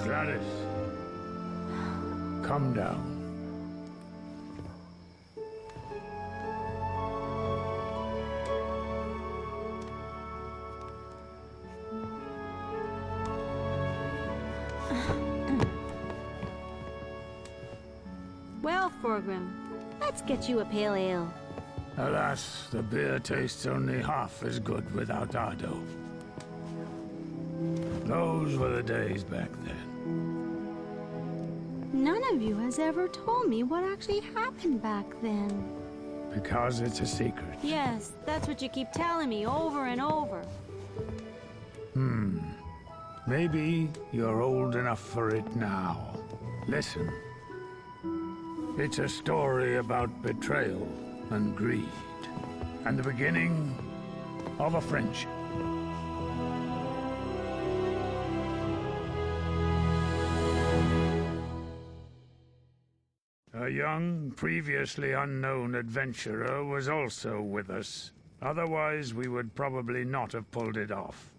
Gladys, come down. Well, Thorgrim, let's get you a pale ale. Alas, the beer tastes only half as good without Ardo. Those were the days back then. None of you has ever told me what actually happened back then. Because it's a secret. Yes, that's what you keep telling me over and over. Maybe you're old enough for it now. Listen. It's a story about betrayal and greed, and the beginning of a friendship. A young, previously unknown adventurer was also with us. Otherwise, we would probably not have pulled it off.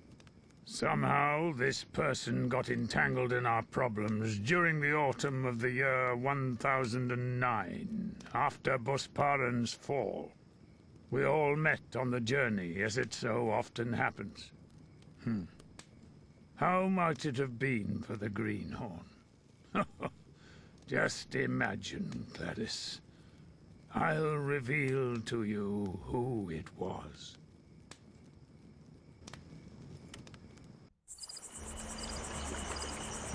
Somehow, this person got entangled in our problems during the autumn of the year 1009, after Busparen's fall. We all met on the journey, as it so often happens. How might it have been for the Greenhorn? Just imagine, Gladys. I'll reveal to you who it was.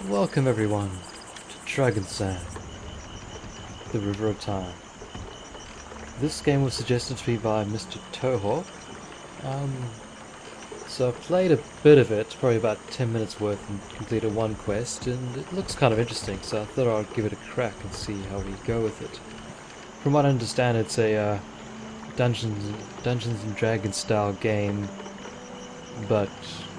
Welcome everyone to Drakensang, the River of Time. This game was suggested to me by Mr. Tohawk. So I played a bit of it, probably about 10 minutes worth, and completed one quest, and it looks kind of interesting, so I thought I'd give it a crack and see how we go with it. From what I understand, it's a Dungeons and Dragons style game, but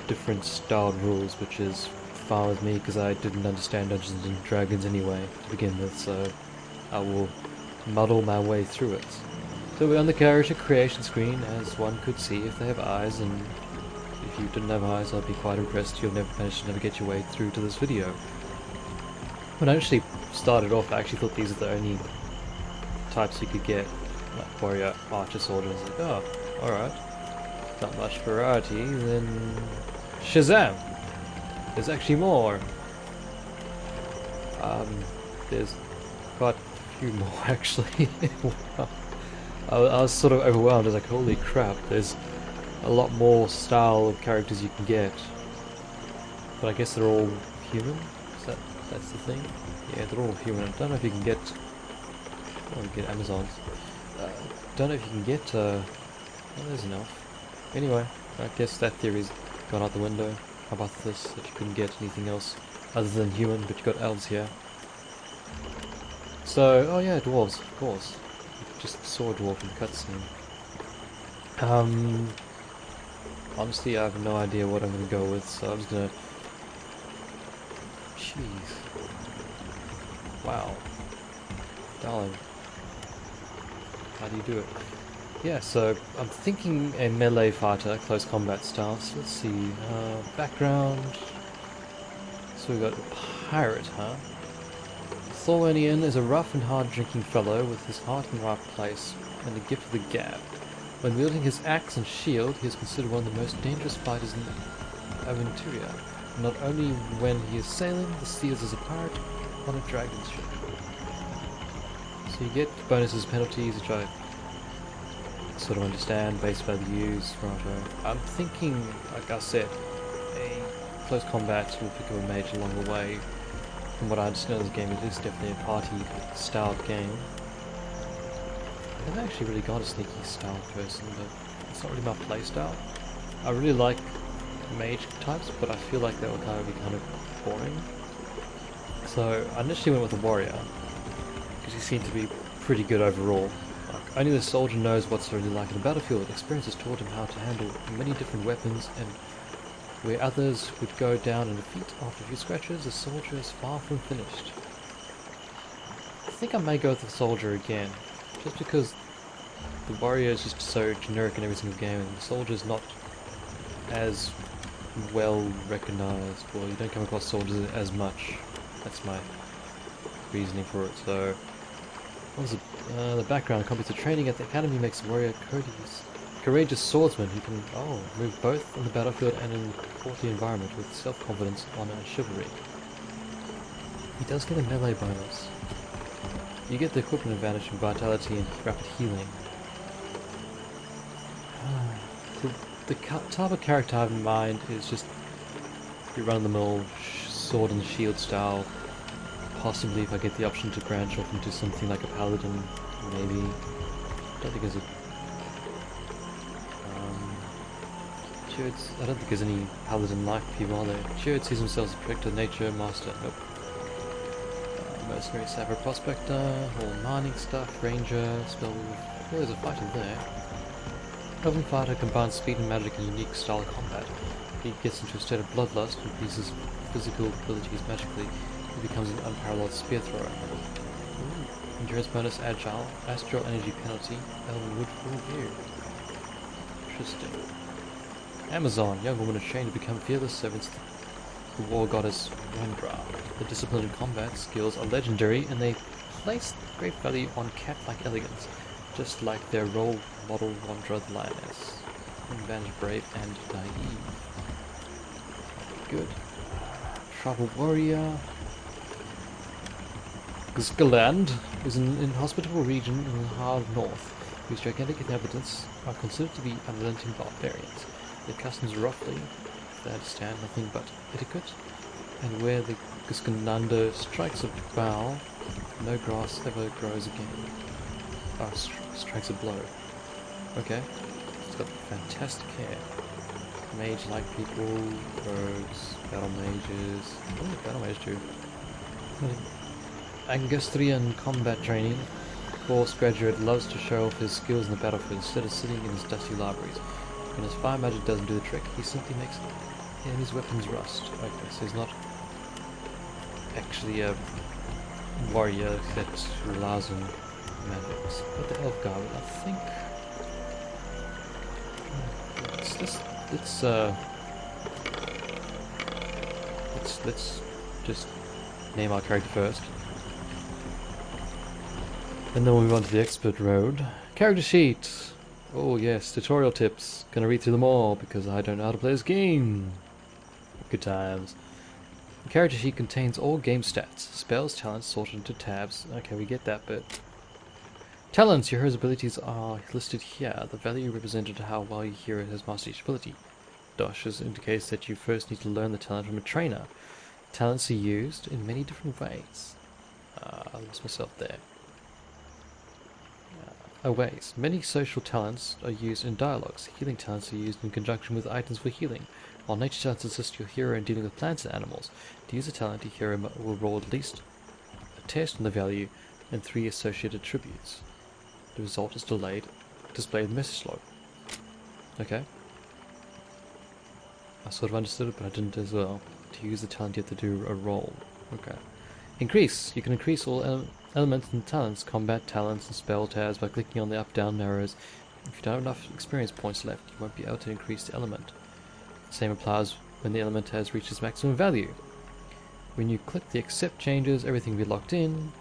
different styled rules, which is fine with me because I didn't understand Dungeons and Dragons anyway to begin with, so I will muddle my way through it. So we're on the character creation screen, as one could see if they have eyes, and if you didn't have eyes, I'd be quite impressed you'll never manage to navigate your way through to this video. When I actually started off, I actually thought these are the only types you could get, like warrior, archer, soldier. I was like, oh, alright, not much variety, then Shazam! There's actually more. There's quite a few more actually. Wow. I was sort of overwhelmed. I was like, holy crap, there's a lot more style of characters you can get. But I guess they're all human? That's the thing? Yeah, they're all human. I don't know if you can get... Oh, you get Amazons. Don't know if you can get... Oh, there's enough. Anyway, I guess that theory's gone out the window. How about this, that you couldn't get anything else other than human, but you got elves here. So, oh yeah, dwarves, of course. Just saw a dwarf in the cutscene. Honestly, I have no idea what I'm going to go with, so I'm just going to... Jeez. Wow. Darling. How do you do it? Yeah, so I'm thinking a melee fighter, close combat style. So let's see, background. So we've got a pirate, huh? Thorwinian is a rough and hard-drinking fellow with his heart in the right place and the gift of the gab. When wielding his axe and shield, he is considered one of the most dangerous fighters in Aventuria. Not only when he is sailing the seas as a pirate on a dragon's ship. So you get bonuses, penalties, which I sort of understand, base values, righto. I'm thinking, like I said, a close combat will pick up a mage along the way. From what I understand of this game, it is definitely a party-styled game. I've never actually really got a sneaky style person, but it's not really my playstyle. I really like mage types, but I feel like that would kind of be boring. So I initially went with a warrior, because he seemed to be pretty good overall. Like, only the soldier knows what's really like in the battlefield. Experience has taught him how to handle many different weapons, and where others would go down in defeat after a few scratches, the soldier is far from finished. I think I may go with the soldier again, just because the warrior is just so generic in every single game, and the soldier is not as well recognized, or you don't come across soldiers as much. That's my reasoning for it. So, what was the background? Competent training at the academy makes a warrior courageous swordsman who can move both on the battlefield and in a courtly environment with self-confidence, honor, and chivalry. He does get a melee bonus. You get the equipment advantage from vitality and rapid healing. The type of character I have in mind is just your run-of-the-mill sword and shield style. Possibly if I get the option to branch off into something like a paladin, maybe. I don't think there's I don't think there's any paladin-like people, are there? Jared sees himself as a protector, nature, master. Nope. Mercenary, sapper, prospector, all mining stuff, ranger, spell. Oh, there's a fighter there. Elven fighter combines speed and magic in a unique style of combat. He gets into a state of bloodlust, increases physical abilities magically. He becomes an unparalleled spear thrower. Endurance bonus, agile, astral energy penalty, elven wood review. Interesting. Amazon, young woman is trained to become fearless servants to the war goddess Wandra. The discipline and combat skills are legendary, and they place great value on cat-like elegance, just like their role model Wandra the lioness. Advantage brave and naive. Good. Tribal warrior. Gskaland is an inhospitable region in the hard north, whose gigantic inhabitants are considered to be unrelenting barbarians. Their customs are roughly, they understand nothing but etiquette, and where the Guskananda strikes a bow, no grass ever grows again. Strikes a blow. Okay, it's got fantastic hair. Mage-like people, rogues, battle mages. What does battle mage do? Angustrian combat training. Course graduate loves to show off his skills in the battlefield instead of sitting in his dusty libraries. When his fire magic doesn't do the trick, he simply makes enemies' weapons rust. Okay, so he's not actually a warrior that relies on magics. But the elf guy, I think. Let's just name our character first. And then we'll move on to the expert road. Character sheet! Oh yes, tutorial tips. Gonna read through them all because I don't know how to play this game. Good times. The character sheet contains all game stats. Spells, talents sorted into tabs. Okay, we get that bit. Talents. Your hero's abilities are listed here. The value represented how well your hero has mastered each ability. Dashes indicates that you first need to learn the talent from a trainer. Talents are used in many different ways. I lost myself there. Ways. Many social talents are used in dialogues. Healing talents are used in conjunction with items for healing, while nature talents assist your hero in dealing with plants and animals. To use a talent, your hero will roll at least a test on the value and 3 associated attributes. The result is displayed in the message log. Okay. I sort of understood it, but I didn't as well. To use the talent, you have to do a roll. Okay. Increase. You can increase all elements and talents, combat talents and spell tabs by clicking on the up-down arrows. If you don't have enough experience points left, you won't be able to increase the element. The same applies when the element has reached its maximum value. When you click the accept changes, everything will be locked in.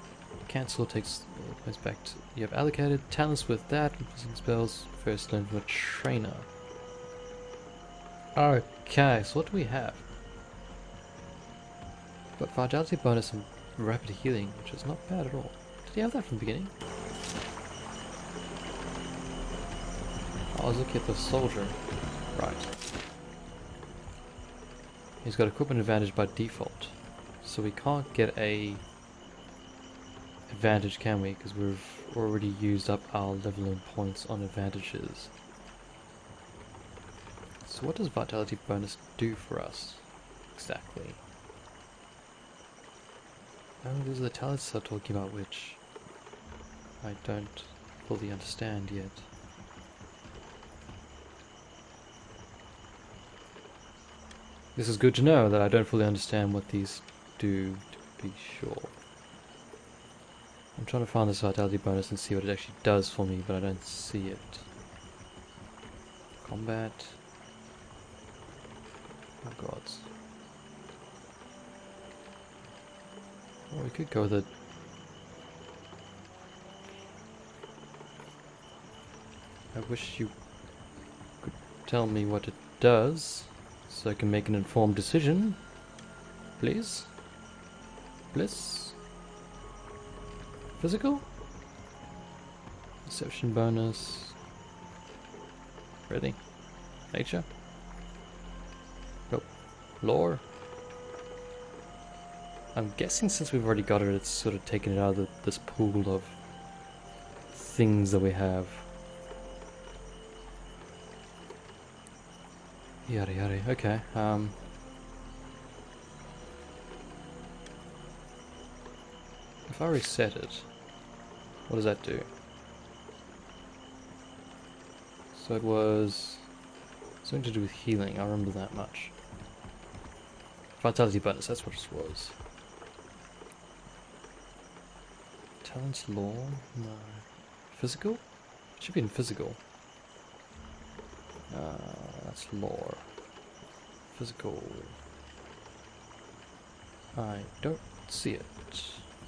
Cancel takes points back to you have allocated. Talents with that, including spells, first learned from a trainer. Okay, so what do we have? Got vitality bonus and rapid healing, which is not bad at all. Did he have that from the beginning? I was looking at the soldier. Right. He's got equipment advantage by default. So we can't get a advantage, can we? Because we've already used up our leveling points on advantages. So what does vitality bonus do for us? Exactly. Oh, those are the talents I'm talking about, which I don't fully understand yet. This is good to know that I don't fully understand what these do, to be sure. I'm trying to find this vitality bonus and see what it actually does for me, but I don't see it. Combat. Oh gods. Well, we could go with it. I wish you could tell me what it does, so I can make an informed decision. Please? Bliss? Physical? Perception bonus. Really? Nature? Nope. Lore? I'm guessing since we've already got it, it's sort of taken it out of this pool of things that we have. Yada yada, okay. If I reset it, what does that do? So it was something to do with healing, I remember that much. Vitality bonus, that's what it was. Talents law? No. Physical? It should be in physical. That's lore. Physical. I don't see it.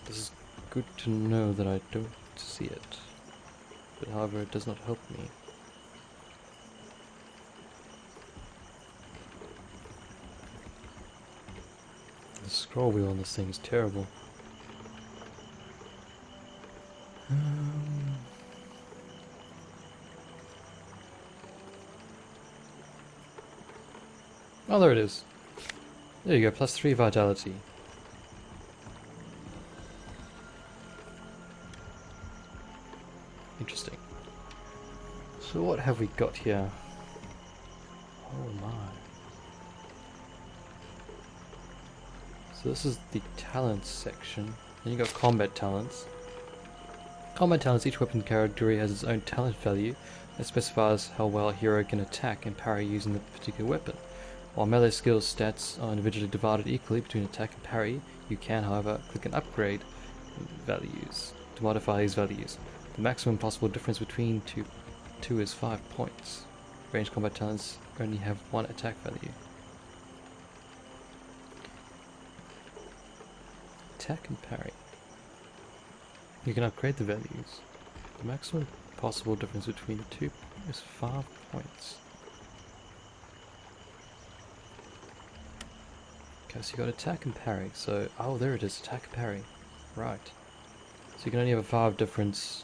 This is good to know that I don't see it. But however, it does not help me. The scroll wheel on this thing is terrible. Oh, there it is. There you go, +3 vitality. Interesting. So what have we got here? Oh my. So this is the talents section. Then you got combat talents. Combat talents, each weapon category has its own talent value that specifies how well a hero can attack and parry using the particular weapon. While melee skills stats are individually divided equally between attack and parry, you can, however, click an upgrade values to modify these values. The maximum possible difference between two is 5 points. Ranged combat talents only have one attack value. Attack and parry. You can upgrade the values. The maximum possible difference between the two is 5 points. Okay, so you got attack and parry. So, oh, there it is, attack and parry. Right. So you can only have a 5 difference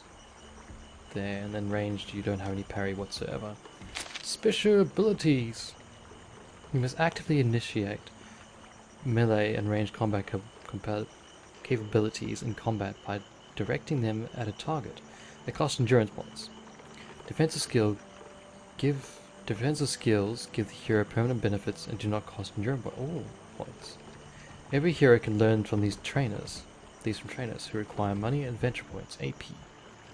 there, and then ranged you don't have any parry whatsoever. Special abilities! You must actively initiate melee and ranged combat capabilities in combat by directing them at a target. They cost endurance points. Defensive skills give the hero permanent benefits and do not cost endurance points. Every hero can learn from these from trainers who require money and adventure points, AP,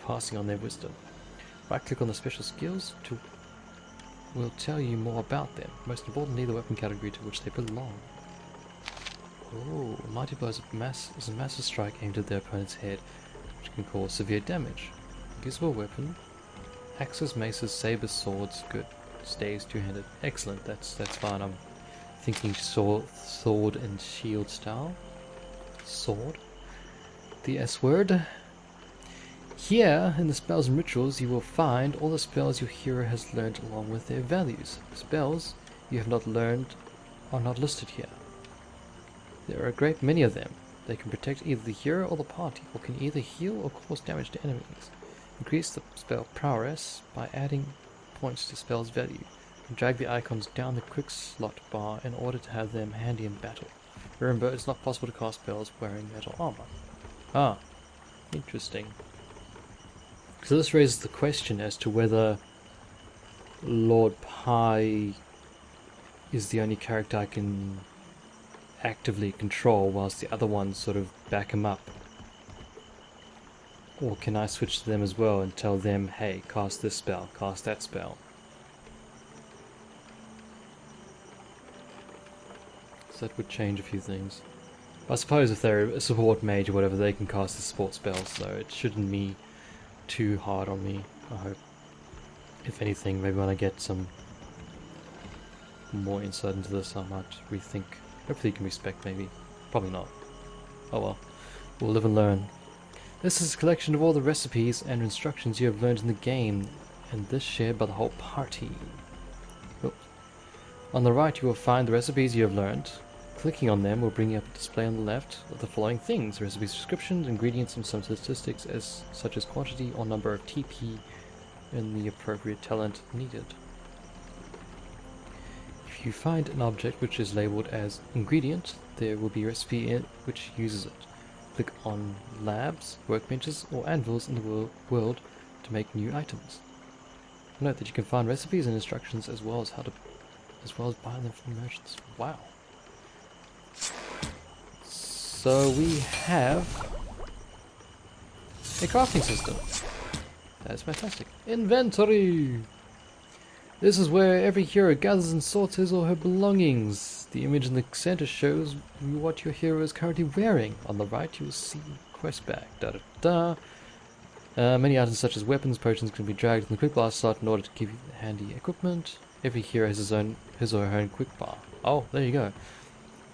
passing on their wisdom. Right click on the special skills will tell you more about them. Most importantly, the weapon category to which they belong. Oh, Mighty Blow is a massive strike aimed at their opponent's head, which can cause severe damage. Usable weapon: axes, maces, sabers, swords. Good. Staves, two-handed. Excellent. That's fine. I'm thinking sword and shield style. Sword. The S word. Here, in the spells and rituals, you will find all the spells your hero has learned along with their values. Spells you have not learned are not listed here. There are a great many of them. They can protect either the hero or the party, or can either heal or cause damage to enemies. Increase the spell prowess by adding points to spell's value, and drag the icons down the quick slot bar in order to have them handy in battle. Remember, it's not possible to cast spells wearing metal armor. Ah, interesting. So this raises the question as to whether Lord Pi is the only character I can actively control whilst the other ones sort of back him up. Or can I switch to them as well and tell them, hey, cast this spell, cast that spell. So that would change a few things. I suppose if they're a support mage or whatever, they can cast the support spells, so it shouldn't be too hard on me, I hope. If anything, maybe when I get some more insight into this, I might rethink. Hopefully you can respect, maybe. Probably not. Oh well. We'll live and learn. This is a collection of all the recipes and instructions you have learned in the game, and this shared by the whole party. Oops. On the right you will find the recipes you have learned. Clicking on them will bring you up a display on the left of the following things: recipes, descriptions, ingredients, and some statistics such as quantity or number of TP and the appropriate talent needed. If you find an object which is labeled as ingredient, there will be a recipe in it which uses it. Click on labs, workbenches, or anvils in the world to make new items. Note that you can find recipes and instructions as well as buy them from merchants. Wow. So we have a crafting system. That is fantastic. Inventory! This is where every hero gathers and sorts his or her belongings. The image in the center shows you what your hero is currently wearing. On the right you will see quest bag. Many items such as weapons, potions can be dragged in the quick bar slot in order to give you handy equipment. Every hero has his or her own quick bar. Oh, there you go.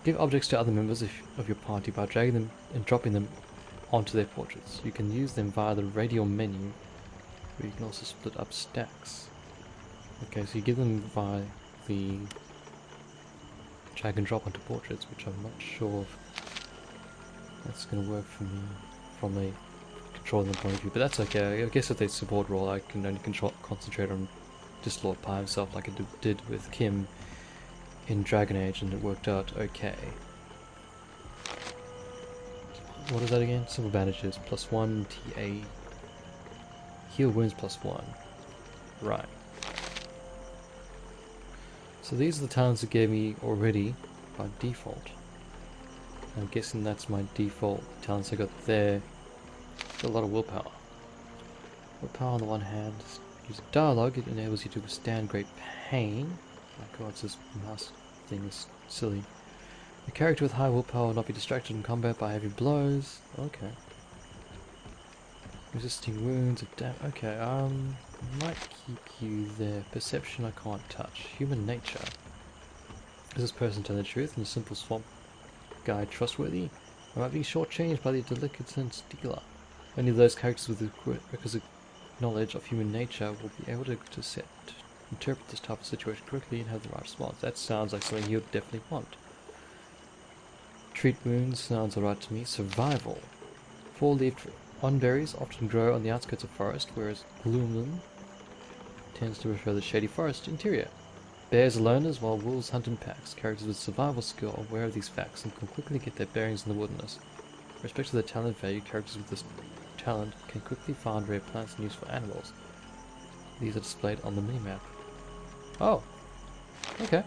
Give objects to other members of your party by dragging them and dropping them onto their portraits. You can use them via the radial menu, where you can also split up stacks. Okay, so you give them via the drag and drop onto portraits, which I'm not sure if that's going to work for me from a controlling point of view, but that's okay. I guess if they support role, I can only concentrate on Dislord by himself like I did with Kim in Dragon Age, and it worked out okay. What is that again? Simple bandages, +1 TA. Heal wounds +1. Right. So these are the talents it gave me already by default. I'm guessing that's my default talents I got there. Got a lot of willpower. Willpower on the one hand, use dialogue, it enables you to withstand great pain. My god, this mouse thing is silly. A character with high willpower will not be distracted in combat by heavy blows. Okay. Resisting wounds, okay, might keep you there. Perception I can't touch. Human nature. Is this person telling the truth and the simple swamp guy trustworthy? Am I being shortchanged by the delicate dealer? Only those characters with the requisite knowledge of human nature will be able to interpret this type of situation correctly and have the right response. That sounds like something you'd definitely want. Treat wounds sounds alright to me. Survival. Four-leaved onberries often grow on the outskirts of forest, whereas gloomland tends to refer to the shady forest interior. Bears are loners, while wolves hunt in packs. Characters with survival skill are aware of these facts and can quickly get their bearings in the wilderness. With respect to their talent value, characters with this talent can quickly find rare plants and useful animals. These are displayed on the minimap. Oh, okay.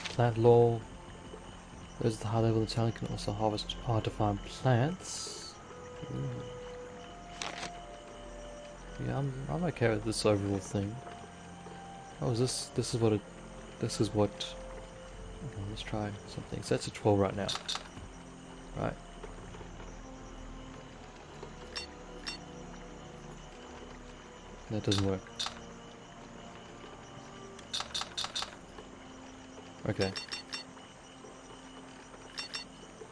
Plant lore. Those at the high level of the talent can also harvest hard to find plants. Yeah, I'm okay with this overall thing. Oh, this is what. Okay, let's try something. So that's a 12 right now. Right. That doesn't work. Okay.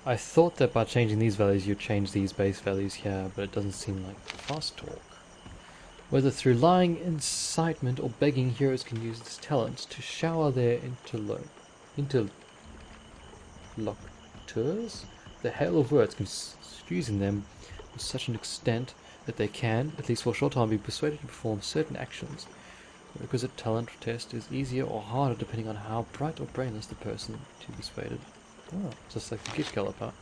I thought that by changing these values you'd change these base values here, but it doesn't seem like fast talk. Whether through lying, incitement, or begging, heroes can use this talent to shower their interlocutors. The hail of words confusing them to such an extent that they can, at least for a short time, be persuaded to perform certain actions. The requisite talent test is easier or harder depending on how bright or brainless the person to be persuaded. Oh, just like the Git Galloper.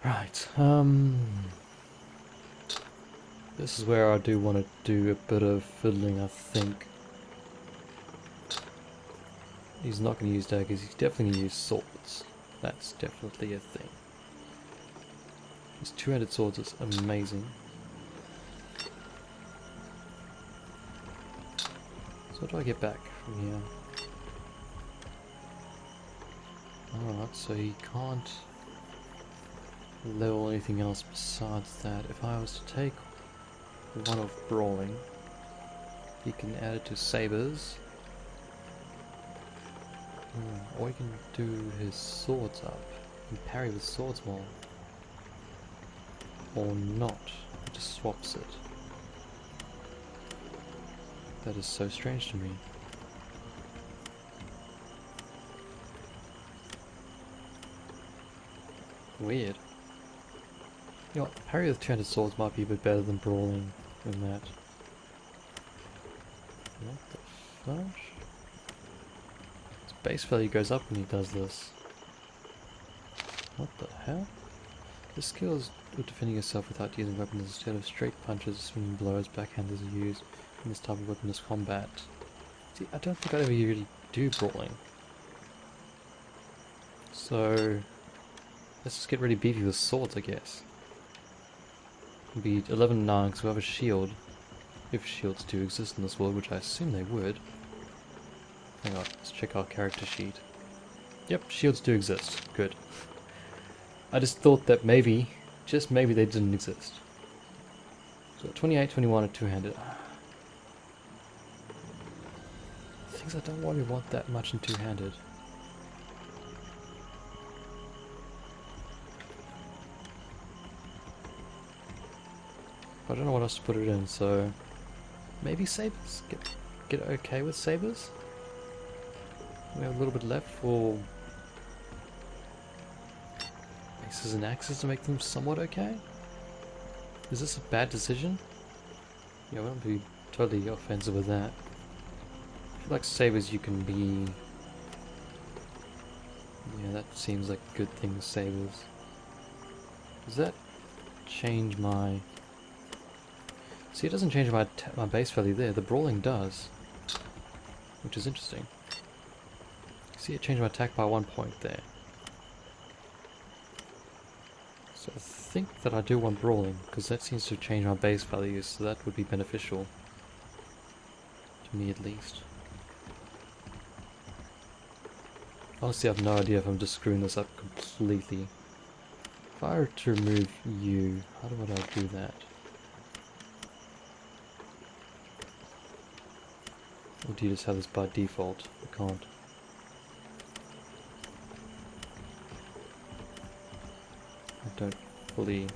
Right, this is where I do want to do a bit of fiddling, I think. He's not going to use daggers, he's definitely going to use swords. That's definitely a thing. His two-handed swords is amazing. So how do I get back from here? Alright, so he can't level anything else besides that. If I was to take one of brawling, You can add it to sabers. Or you can do his swords up. You can parry with swords more. Or not. It just swaps it. That is so strange to me. Weird. You know what, parry with 200 swords might be a bit better than brawling in that. What the fudge? His base value goes up when he does this. What the hell? The skill is good defending yourself without using weapons instead of straight punches, swinging blows, backhanders are used in this type of weaponless combat. See, I don't think I ever really do brawling. So let's just get really beefy with swords, I guess. It'll be 11-9 because we have a shield. If shields do exist in this world, which I assume they would. Hang on, let's check our character sheet. Yep, shields do exist. Good. I just thought that maybe, just maybe they didn't exist. So 28, 21 are two-handed. Things I don't really want that much in two-handed. I don't know what else to put it in, so maybe sabers. Get okay with sabers. We have a little bit left for axes and axes to make them somewhat okay. Is this a bad decision? Yeah, I won't be totally offensive with that. I feel like sabers you can be. Yeah, that seems like a good thing with sabers. Does that change my? See, it doesn't change my base value there. The brawling does, which is interesting. See, it changed my attack by 1 point there. So I think that I do want brawling, because that seems to change my base values, so that would be beneficial. To me, at least. Honestly, I have no idea if I'm just screwing this up completely. If I were to remove you, how would I do that? Or do you just have this by default? I can't. I don't fully...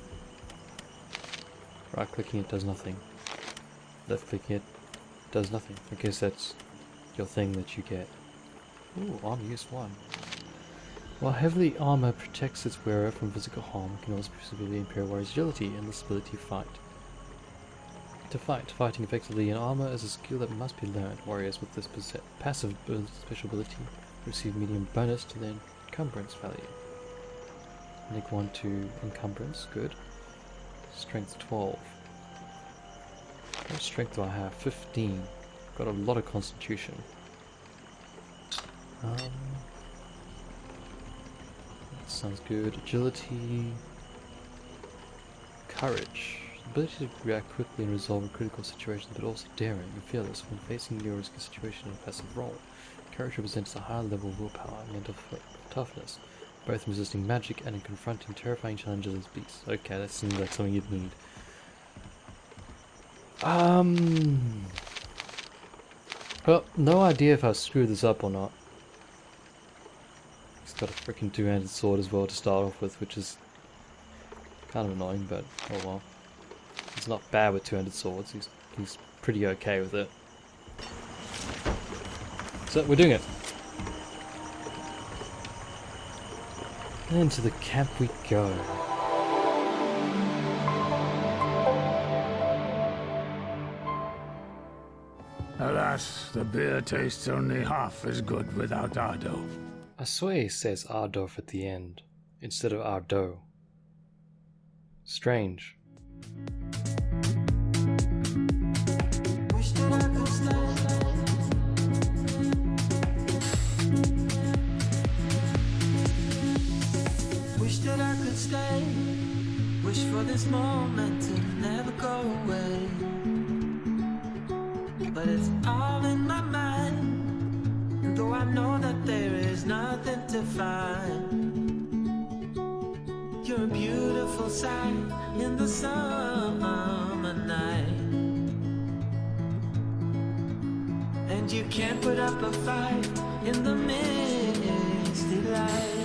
Right clicking it does nothing. Left clicking it does nothing. I guess that's your thing that you get. Ooh, armor use 1. While heavily armor protects its wearer from physical harm, it can also severely impair warrior's agility and this ability to fight. Fighting effectively in armor is a skill that must be learned. Warriors with this passive special ability receive medium bonus to their encumbrance value. Make 1 to encumbrance, good. Strength 12. What strength do I have? 15. Got a lot of constitution. That sounds good. Agility. Courage. Ability to react quickly and resolve in critical situations, but also daring and fearless when facing your risky situation in a passive role. Courage represents a higher level of willpower and mental toughness, both in resisting magic and in confronting terrifying challenges as beasts. Okay, that seems like something you'd need. Well, no idea if I screwed this up or not. He's got a freaking two-handed sword as well to start off with, which is kind of annoying, but oh well. He's not bad with two-handed swords, he's pretty okay with it. So, we're doing it. And into the camp we go. Alas, the beer tastes only half as good without Ardo. I swear he says Ardorf at the end, instead of Ardo. Strange. Wish that I could stay. Wish for this moment to never go away. But it's all in my mind. And though I know that there is nothing to find, you're a beautiful sight in the summer night. and you can't put up a fight in the misty light.